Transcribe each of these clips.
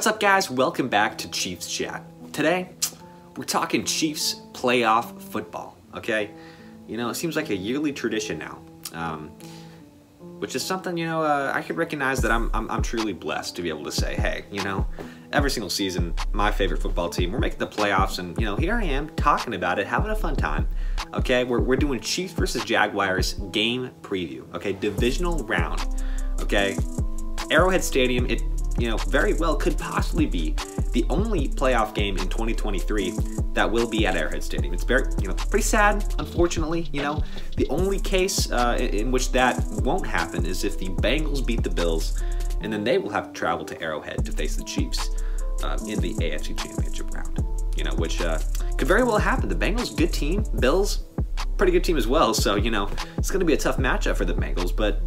What's up, guys? Welcome back to Chiefs Chat. Today, we're talking Chiefs playoff football, okay? You know, it seems like a yearly tradition now, which is something, you know, I can recognize that I'm truly blessed to be able to say, hey, you know, every single season, my favorite football team, we're making the playoffs, and, you know, here I am talking about it, having a fun time, okay? We're doing Chiefs versus Jaguars game preview, okay? Divisional round, okay? Arrowhead Stadium, it, you know, very well could possibly be the only playoff game in 2023 that will be at Arrowhead Stadium. It's very, you know, pretty sad, unfortunately, you know. The only case in which that won't happen is if the Bengals beat the Bills, and then they will have to travel to Arrowhead to face the Chiefs in the AFC Championship round, you know, which could very well happen. The Bengals, good team. Bills, pretty good team as well, so, you know, it's going to be a tough matchup for the Bengals, but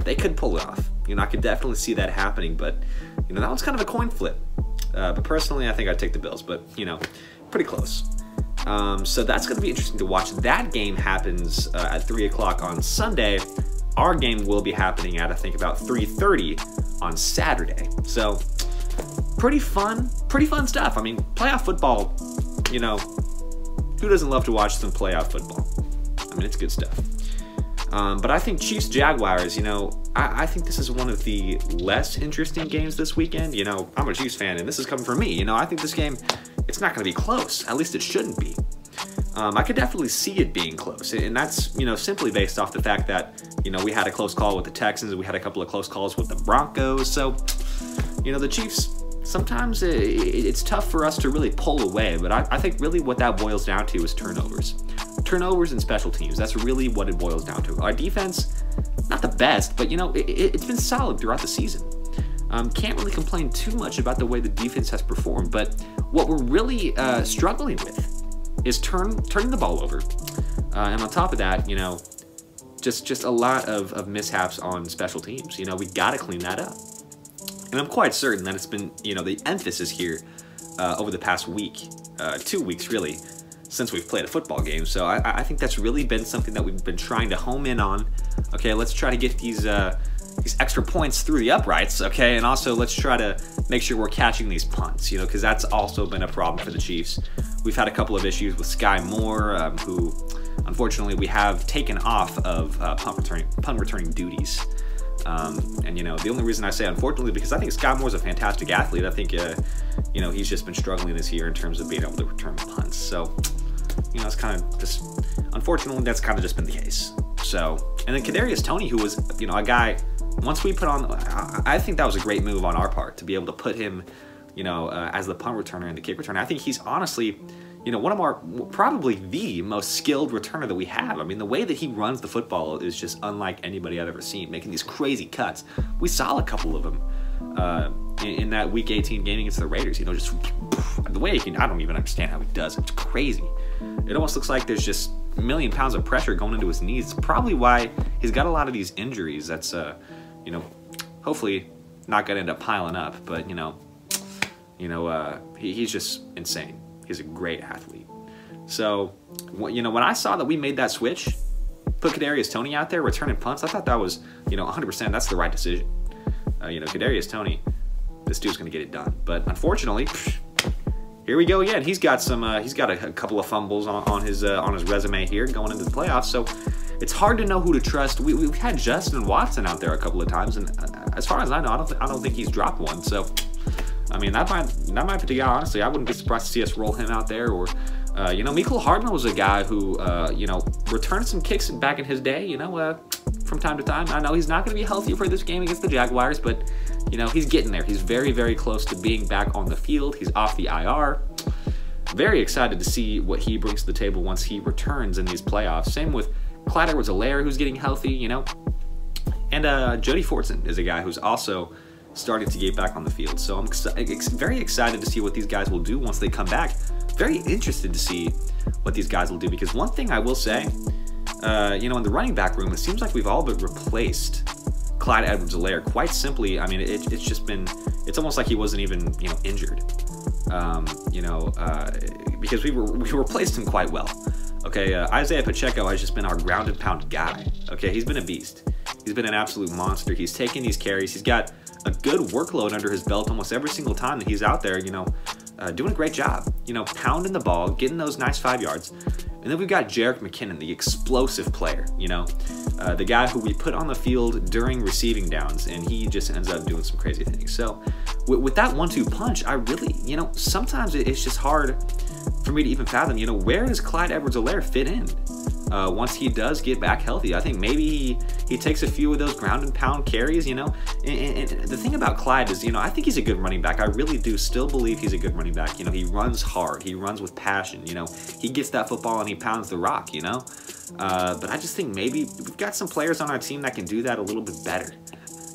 they could pull it off. You know, I could definitely see that happening, but, you know, that one's kind of a coin flip. But personally, I think I'd take the Bills, but, you know, pretty close. So that's going to be interesting to watch. That game happens at 3 o'clock on Sunday. Our game will be happening at, I think, about 3:30 on Saturday. So pretty fun stuff. I mean, playoff football, you know, who doesn't love to watch some playoff football? I mean, it's good stuff. But I think Chiefs-Jaguars, you know, I think this is one of the less interesting games this weekend. You know, I'm a Chiefs fan, and this is coming from me. You know, I think this game, it's not going to be close. At least it shouldn't be. I could definitely see it being close, and that's, you know, simply based off the fact that, you know, we had a close call with the Texans, and we had a couple of close calls with the Broncos. So, you know, the Chiefs, sometimes it's tough for us to really pull away, but I think really what that boils down to is turnovers. Turnovers and special teams. That's really what it boils down to. Our defense, not the best, but, you know, it's been solid throughout the season. Can't really complain too much about the way the defense has performed, but what we're really struggling with is turning the ball over. And on top of that, you know, just a lot of mishaps on special teams. You know, we got to clean that up. And I'm quite certain that it's been, you know, the emphasis here over the past week, 2 weeks really, since we've played a football game. So I think that's really been something that we've been trying to home in on. Okay, let's try to get these extra points through the uprights, okay? And also let's try to make sure we're catching these punts, you know, because that's also been a problem for the Chiefs. We've had a couple of issues with Sky Moore, who unfortunately we have taken off of punt returning duties. And, you know, the only reason I say unfortunately because I think Sky Moore's a fantastic athlete. I think, you know, he's just been struggling this year in terms of being able to return punts. So, you know, it's kind of just, unfortunately, that's kind of just been the case. So, and then Kadarius Toney, who was, you know, a guy, once we put on, I think that was a great move on our part to be able to put him, you know, as the punt returner and the kick returner. I think he's honestly, you know, one of our, probably the most skilled returner that we have. I mean, the way that he runs the football is just unlike anybody I've ever seen, making these crazy cuts. We saw a couple of them in that Week 18 game against the Raiders. You know, just the way he can, I don't even understand how he does it. It's crazy. It almost looks like there's just a million pounds of pressure going into his knees. It's probably why he's got a lot of these injuries. That's, you know, hopefully not going to end up piling up, but, you know, he's just insane. He's a great athlete. So, you know, when I saw that we made that switch, put Kadarius Toney out there returning punts, I thought that was, you know, 100%. That's the right decision. You know, Kadarius Toney, this dude's going to get it done. But unfortunately, here we go again. He's got some. He's got a couple of fumbles on his resume here going into the playoffs. So it's hard to know who to trust. We've had Justin Watson out there a couple of times, and as far as I know, I don't think he's dropped one. So, I mean, that might be the guy. Honestly, I wouldn't be surprised to see us roll him out there. Or, you know, Mecole Hardman was a guy who, you know, returned some kicks back in his day. You know, from time to time. I know he's not going to be healthy for this game against the Jaguars, but, you know, he's getting there. He's very, very close to being back on the field. He's off the IR. Very excited to see what he brings to the table once he returns in these playoffs. Same with Clyde Edwards-Helaire, who's getting healthy, you know. And Jody Fortson is a guy who's also starting to get back on the field. So I'm very excited to see what these guys will do once they come back. Very interested to see what these guys will do, because one thing I will say, you know, in the running back room, it seems like we've all but replaced Clyde Edwards-Helaire. Quite simply, I mean, it's just been, it's almost like he wasn't even, you know, injured. You know, because we replaced him quite well. Okay, Isaiah Pacheco has just been our ground and pound guy. Okay, he's been a beast. He's been an absolute monster. He's taken these carries. He's got a good workload under his belt almost every single time that he's out there, you know, doing a great job, you know, pounding the ball, getting those nice 5 yards. And then we've got Jerick McKinnon, the explosive player, you know, the guy who we put on the field during receiving downs, and he just ends up doing some crazy things. So with that 1-2 punch, I really, you know, sometimes it's just hard for me to even fathom, you know, where does Clyde Edwards-Helaire fit in once he does get back healthy? I think maybe he takes a few of those ground and pound carries, you know. And the thing about Clyde is, you know, I think he's a good running back. I really do still believe he's a good running back. You know, he runs hard. He runs with passion, you know. He gets that football and he pounds the rock, you know. But I just think maybe we've got some players on our team that can do that a little bit better.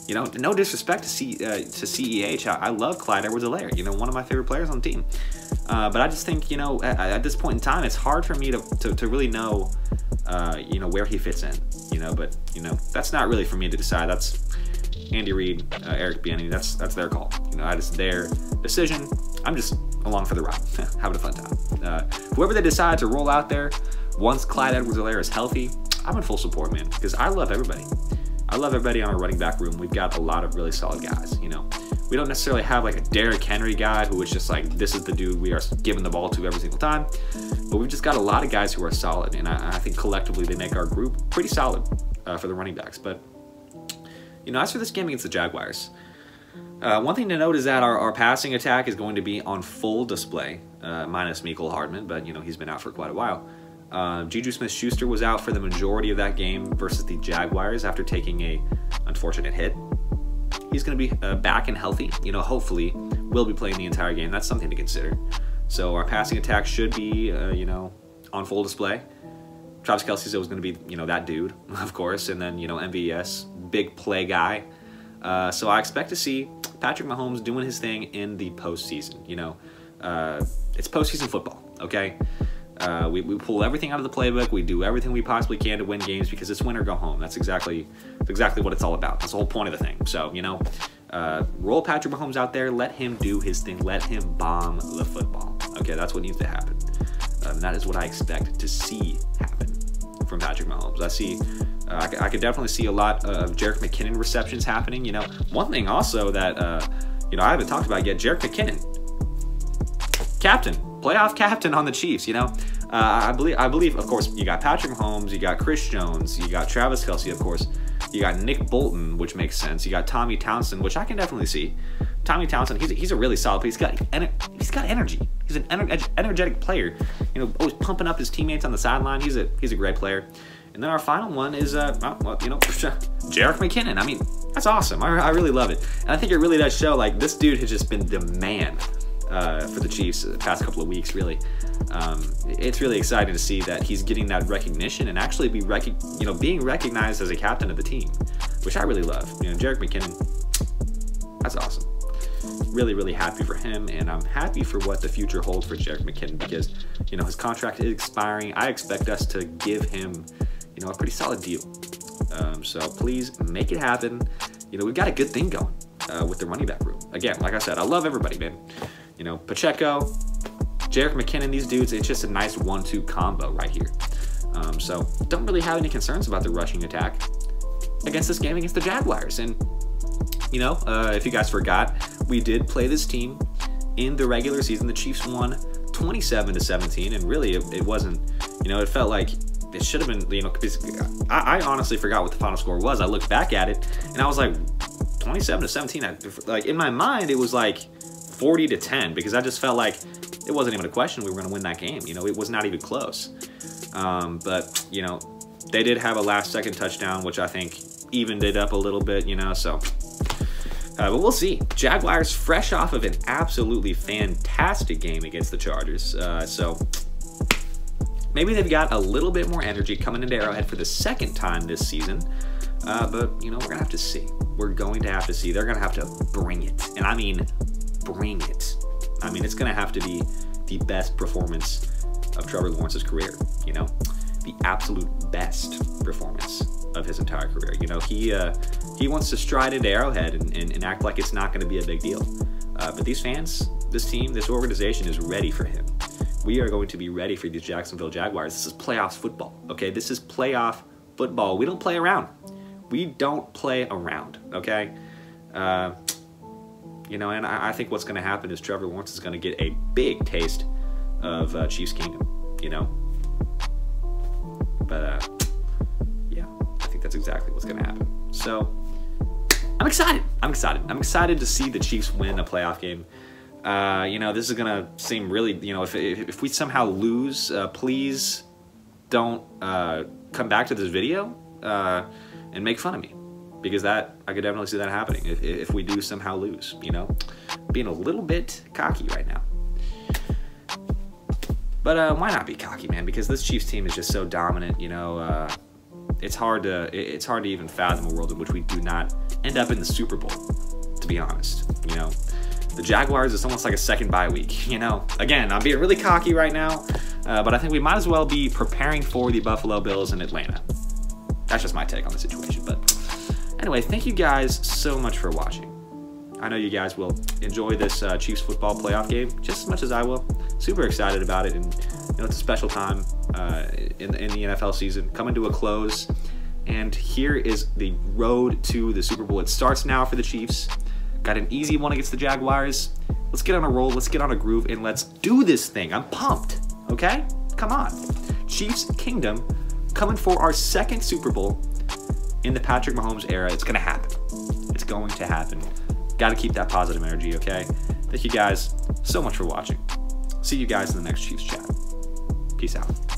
You know, no disrespect to CEH. I love Clyde Edwards-Helaire, you know, one of my favorite players on the team. But I just think, you know, at this point in time, it's hard for me to really know, you know, where he fits in, you know. But, you know, that's not really for me to decide. That's Andy Reid, Eric Bieniemy. That's their call. You know, that is their decision. I'm just along for the ride, having a fun time. Whoever they decide to roll out there, once Clyde Edwards-Helaire is healthy, I'm in full support, man, because I love everybody. I love everybody on our running back room. We've got a lot of really solid guys, you know. We don't necessarily have like a Derrick Henry guy who is just like, this is the dude we are giving the ball to every single time. But we've just got a lot of guys who are solid, and I think collectively they make our group pretty solid for the running backs. But, you know, as for this game against the Jaguars, one thing to note is that our passing attack is going to be on full display, minus Mecole Hardman, but, you know, he's been out for quite a while. Juju Smith-Schuster was out for the majority of that game versus the Jaguars after taking a unfortunate hit. He's going to be back and healthy. You know, hopefully will be playing the entire game. That's something to consider. So our passing attack should be, you know, on full display. Travis Kelce's always going to be, you know, that dude, of course. And then, you know, MVS, big play guy. So I expect to see Patrick Mahomes doing his thing in the postseason. You know, it's postseason football, okay? We pull everything out of the playbook. We do everything we possibly can to win games because it's win or go home. That's exactly what it's all about. That's the whole point of the thing. So, you know, roll Patrick Mahomes out there. Let him do his thing. Let him bomb the football. Okay, that's what needs to happen. And that is what I expect to see happen from Patrick Mahomes. I could definitely see a lot of Jerick McKinnon receptions happening. You know, one thing also that, you know, I haven't talked about yet, Jerick McKinnon, captain. Playoff captain on the Chiefs, you know. I believe, of course, you got Patrick Mahomes, you got Chris Jones, you got Travis Kelce, of course. You got Nick Bolton, which makes sense. You got Tommy Townsend, which I can definitely see. Tommy Townsend, he's a really solid player. He's got energy. He's an energetic player. You know, always pumping up his teammates on the sideline. He's a great player. And then our final one is, well, you know, Jerick McKinnon. I mean, that's awesome. I really love it. And I think it really does show, like, this dude has just been the man for the Chiefs the past couple of weeks, really. It's really exciting to see that he's getting that recognition and actually being recognized as a captain of the team, which I really love. You know, Jerick McKinnon, that's awesome. Really, really happy for him, and I'm happy for what the future holds for Jerick McKinnon because, you know, his contract is expiring. I expect us to give him, you know, a pretty solid deal. So please make it happen. You know, we've got a good thing going with the running back room. Again, like I said, I love everybody, man. You know, Pacheco, Jerick McKinnon, these dudes, it's just a nice 1-2 combo right here. So don't really have any concerns about the rushing attack against this game against the Jaguars. And, you know, if you guys forgot, we did play this team in the regular season. The Chiefs won 27-17, and really it wasn't, you know, it felt like it should have been, you know, because I honestly forgot what the final score was. I looked back at it, and I was like, 27-17. Like, in my mind, it was like 40-10 because I just felt like it wasn't even a question we were going to win that game. You know, it was not even close. But, you know, they did have a last-second touchdown, which I think evened it up a little bit, you know, so. But we'll see. Jaguars fresh off of an absolutely fantastic game against the Chargers. So maybe they've got a little bit more energy coming into Arrowhead for the second time this season. But, you know, we're going to have to see. We're going to have to see. They're going to have to bring it. And I mean, bring it. I mean, it's going to have to be the best performance of Trevor Lawrence's career, you know? The absolute best performance of his entire career. You know, he wants to stride into Arrowhead and act like it's not going to be a big deal. But these fans, this team, this organization is ready for him. We are going to be ready for these Jacksonville Jaguars. This is playoffs football, okay? This is playoff football. We don't play around. We don't play around, okay? You know, and I think what's going to happen is Trevor Lawrence is going to get a big taste of Chiefs Kingdom, you know. But, yeah, I think that's exactly what's going to happen. So, I'm excited. I'm excited to see the Chiefs win a playoff game. You know, this is going to seem really, you know, if we somehow lose, please don't come back to this video and make fun of me. Because I could definitely see that happening if we do somehow lose, you know? Being a little bit cocky right now. But why not be cocky, man? Because this Chiefs team is just so dominant, you know? It's hard to even fathom a world in which we do not end up in the Super Bowl, to be honest, you know? The Jaguars is almost like a second bye week, you know? Again, I'm being really cocky right now, but I think we might as well be preparing for the Buffalo Bills in Atlanta. That's just my take on the situation, but... Anyway, thank you guys so much for watching. I know you guys will enjoy this Chiefs football playoff game just as much as I will. Super excited about it, and you know, it's a special time in the NFL season coming to a close. And here is the road to the Super Bowl. It starts now for the Chiefs. Got an easy one against the Jaguars. Let's get on a roll. Let's get on a groove, and let's do this thing. I'm pumped. Okay, come on. Chiefs Kingdom coming for our second Super Bowl. In the Patrick Mahomes era, it's going to happen. It's going to happen. Got to keep that positive energy, okay? Thank you guys so much for watching. See you guys in the next Chiefs chat. Peace out.